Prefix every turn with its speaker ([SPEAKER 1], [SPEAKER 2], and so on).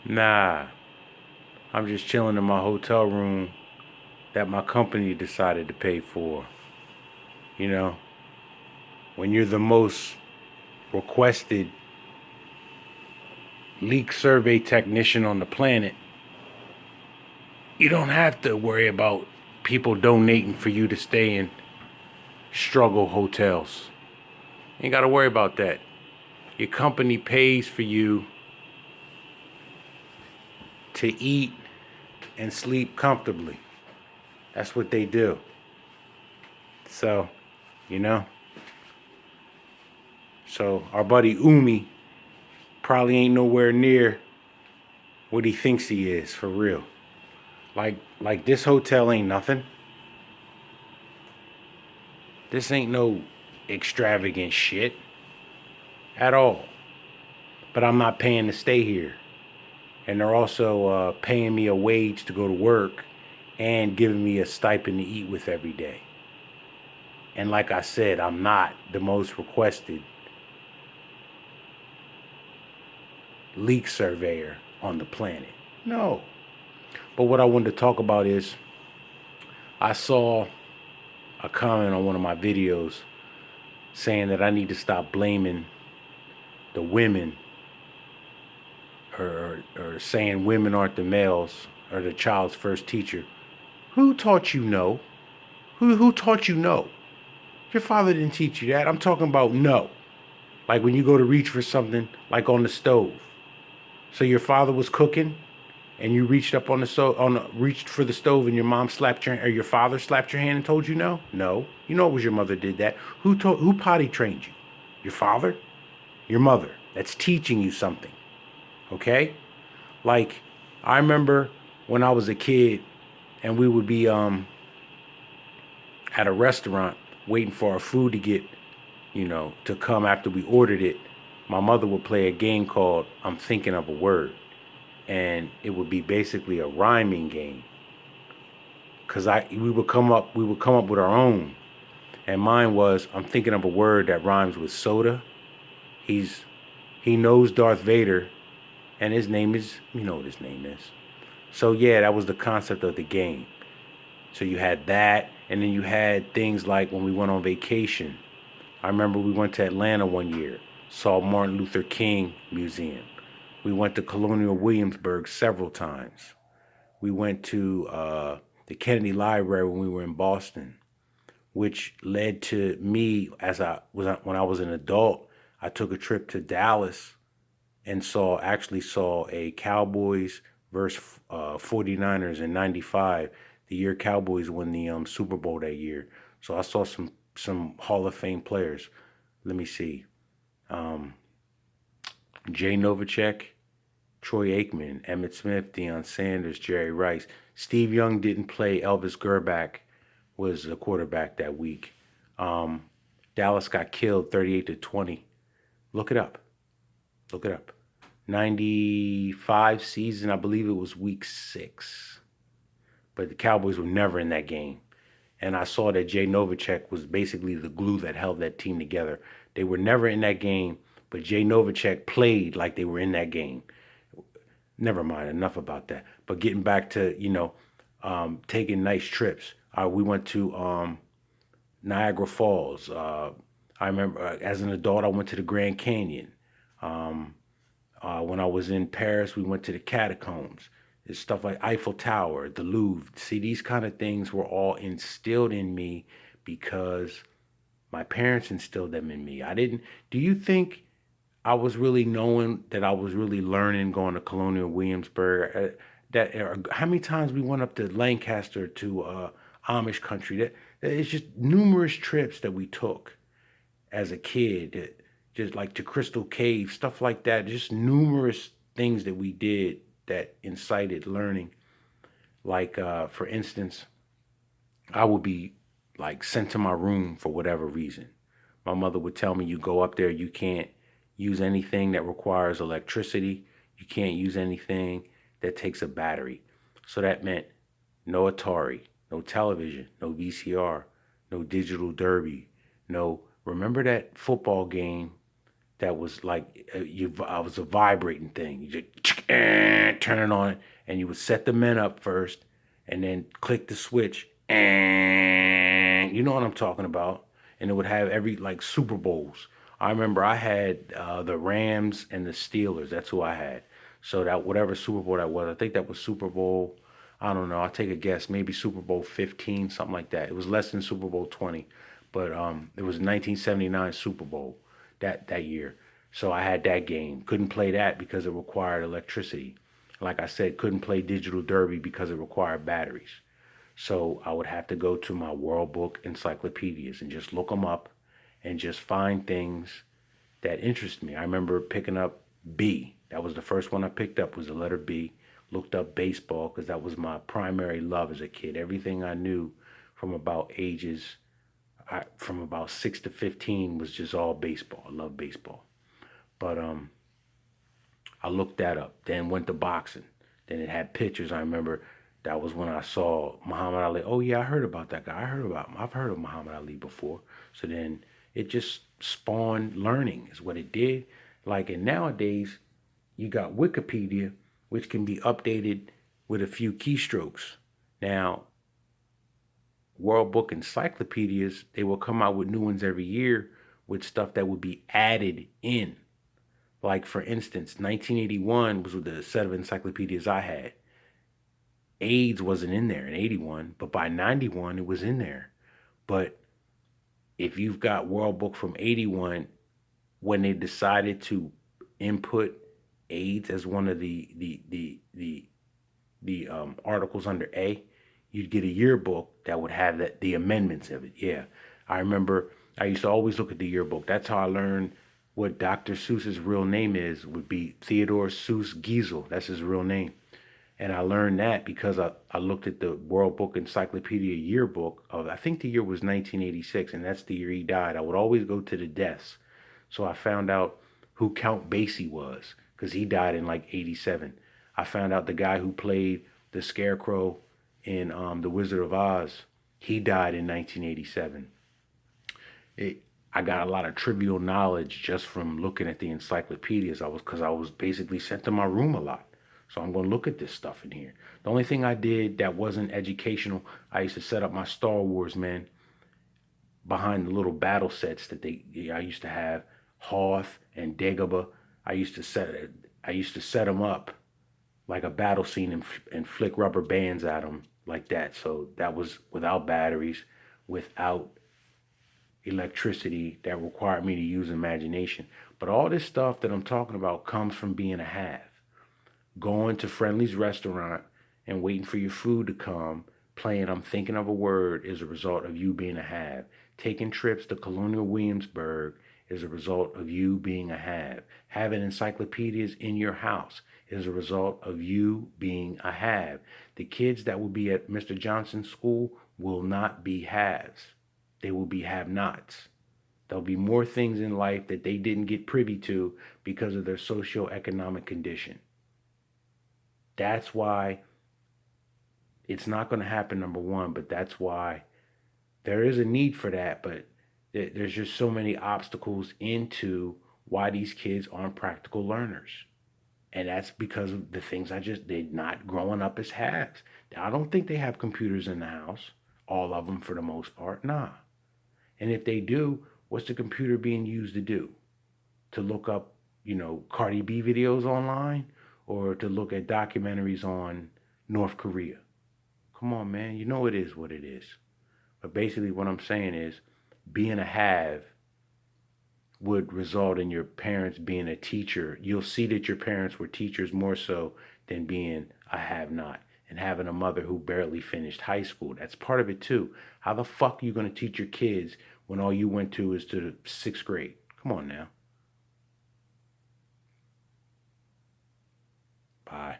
[SPEAKER 1] Nah, I'm just chilling in my hotel room that my company decided to pay for. You know, when you're the most requested leak survey technician on the planet, you don't have to worry about people donating for you to stay in struggle hotels. You ain't got to worry about that. Your company pays for you to eat and sleep comfortably. That's what they do. So, you know, so our buddy Umi probably ain't nowhere near what he thinks he is for real. Like this hotel ain't nothing. This ain't no extravagant shit at all. But I'm not paying to stay here. And they're also paying me a wage to go to work and giving me a stipend to eat with every day. And like I said, I'm not the most requested leak surveyor on the planet. No. But what I wanted to talk about is I saw a comment on one of my videos saying that I need to stop blaming the women or saying women aren't the males or the child's first teacher. Who taught you no? Who taught you no? Your father didn't teach you that. I'm talking about no. Like when you go to reach for something, like on the stove. So your father was cooking, and you reached up on the stove, reached for the stove, and your mom slapped your, or your father slapped your hand and told you no. No, you know it was your mother did that. Who potty trained you? Your father, your mother. That's teaching you something. Okay, like I remember when I was a kid, and we would be at a restaurant waiting for our food to get, to come after we ordered it. My mother would play a game called I'm Thinking of a Word. And it would be basically a rhyming game. Cause we would come up with our own. And mine was I'm thinking of a word that rhymes with soda. He's he knows Darth Vader and his name is you know what his name is. So yeah, that was the concept of the game. So you had that, and then you had things like when we went on vacation. I remember we went to Atlanta one year, saw Martin Luther King Museum. We went to Colonial Williamsburg several times. We went to the Kennedy Library when we were in Boston, which led to me as I was when I was an adult. I took a trip to Dallas and saw a Cowboys versus 49ers in '95, the year Cowboys won the Super Bowl that year. So I saw some Hall of Fame players. Let me see, um, Jay Novacek, Troy Aikman, Emmett Smith, Deion Sanders, Jerry Rice. Steve Young didn't play. Elvis Grbac was the quarterback that week. Um, Dallas got killed 38-20. Look it up. Look it up. 95 season, I believe it was week 6. But the Cowboys were never in that game. And I saw that Jay Novacek was basically the glue that held that team together. They were never in that game, but Jay Novacek played like they were in that game. Never mind, enough about that. But getting back to, taking nice trips. We went to Niagara Falls. I remember as an adult, I went to the Grand Canyon. Um, when I was in Paris, we went to the catacombs. It's stuff like Eiffel Tower, the Louvre. See, these kind of things were all instilled in me because my parents instilled them in me. I didn't. Do you think I was really knowing that I was really learning going to Colonial Williamsburg? How many times we went up to Lancaster to Amish country? That it's just numerous trips that we took as a kid, just like to Crystal Cave, stuff like that. Just numerous things that we did that incited learning. Like, for instance, I would be like sent to my room for whatever reason. My mother would tell me, you go up there, you can't use anything that requires electricity. You can't use anything that takes a battery. So that meant no Atari, no television, no VCR, no digital derby, no. Remember that football game that was like I was a vibrating thing. You just turn it on, and you would set the men up first, and then click the switch, and you know what I'm talking about. And it would have every like Super Bowls. I remember I had the Rams and the Steelers. That's who I had. So that whatever Super Bowl that was, I think that was Super Bowl. I don't know. I'll take a guess. Maybe Super Bowl 15, something like that. It was less than Super Bowl 20, but it was 1979 Super Bowl that year. So I had that game. Couldn't play that because it required electricity. Like I said, couldn't play Digital Derby because it required batteries. So I would have to go to my World Book encyclopedias and just look them up and just find things that interest me. I remember picking up B. That was the first one I picked up was the letter B. Looked up baseball because that was my primary love as a kid. Everything I knew from about from about 6 to 15 was just all baseball. I love baseball. But I looked that up. Then went to boxing. Then it had pictures. I remember that was when I saw Muhammad Ali. Oh yeah, I heard about that guy. I've heard of Muhammad Ali before. So then it just spawned learning is what it did. Like and nowadays you got Wikipedia, which can be updated with a few keystrokes. Now, World Book encyclopedias, they will come out with new ones every year with stuff that would be added in. Like for instance, 1981 was with the set of encyclopedias I had. AIDS wasn't in there in 81, but by 91 it was in there. But if you've got World Book from 81, when they decided to input AIDS as one of the articles under A, you'd get a yearbook that would have the amendments of it. Yeah, I remember I used to always look at the yearbook. That's how I learned what Dr. Seuss's real name is. Would be Theodore Seuss Geisel. That's his real name. And I learned that because I looked at the World Book Encyclopedia yearbook of, I think the year was 1986, and that's the year he died. I would always go to the deaths. So I found out who Count Basie was because he died in like 87. I found out the guy who played the Scarecrow in The Wizard of Oz, he died in 1987. I got a lot of trivial knowledge just from looking at the encyclopedias. Because I was basically sent to my room a lot. So I'm going to look at this stuff in here. The only thing I did that wasn't educational, I used to set up my Star Wars, man, behind the little battle sets that I used to have, Hoth and Dagobah. I used to set them up like a battle scene and flick rubber bands at them like that. So that was without batteries, without electricity that required me to use imagination. But all this stuff that I'm talking about comes from being a have. Going to Friendly's restaurant and waiting for your food to come, playing I'm Thinking of a Word is a result of you being a have. Taking trips to Colonial Williamsburg is a result of you being a have. Having encyclopedias in your house is a result of you being a have. The kids that will be at Mr. Johnson's school will not be haves. They will be have-nots. There'll be more things in life that they didn't get privy to because of their socioeconomic condition. That's why it's not going to happen, number one, but that's why there is a need for that, but there's just so many obstacles into why these kids aren't practical learners. And that's because of the things they're not growing up as haves. I don't think they have computers in the house, all of them for the most part, nah. And if they do, what's the computer being used to do? To look up, Cardi B videos online or to look at documentaries on North Korea? Come on, man. You know it is what it is. But basically, what I'm saying is being a have would result in your parents being a teacher. You'll see that your parents were teachers more so than being a have not and having a mother who barely finished high school. That's part of it too. How the fuck are you going to teach your kids when all you went to is to the sixth grade? Come on now. Bye.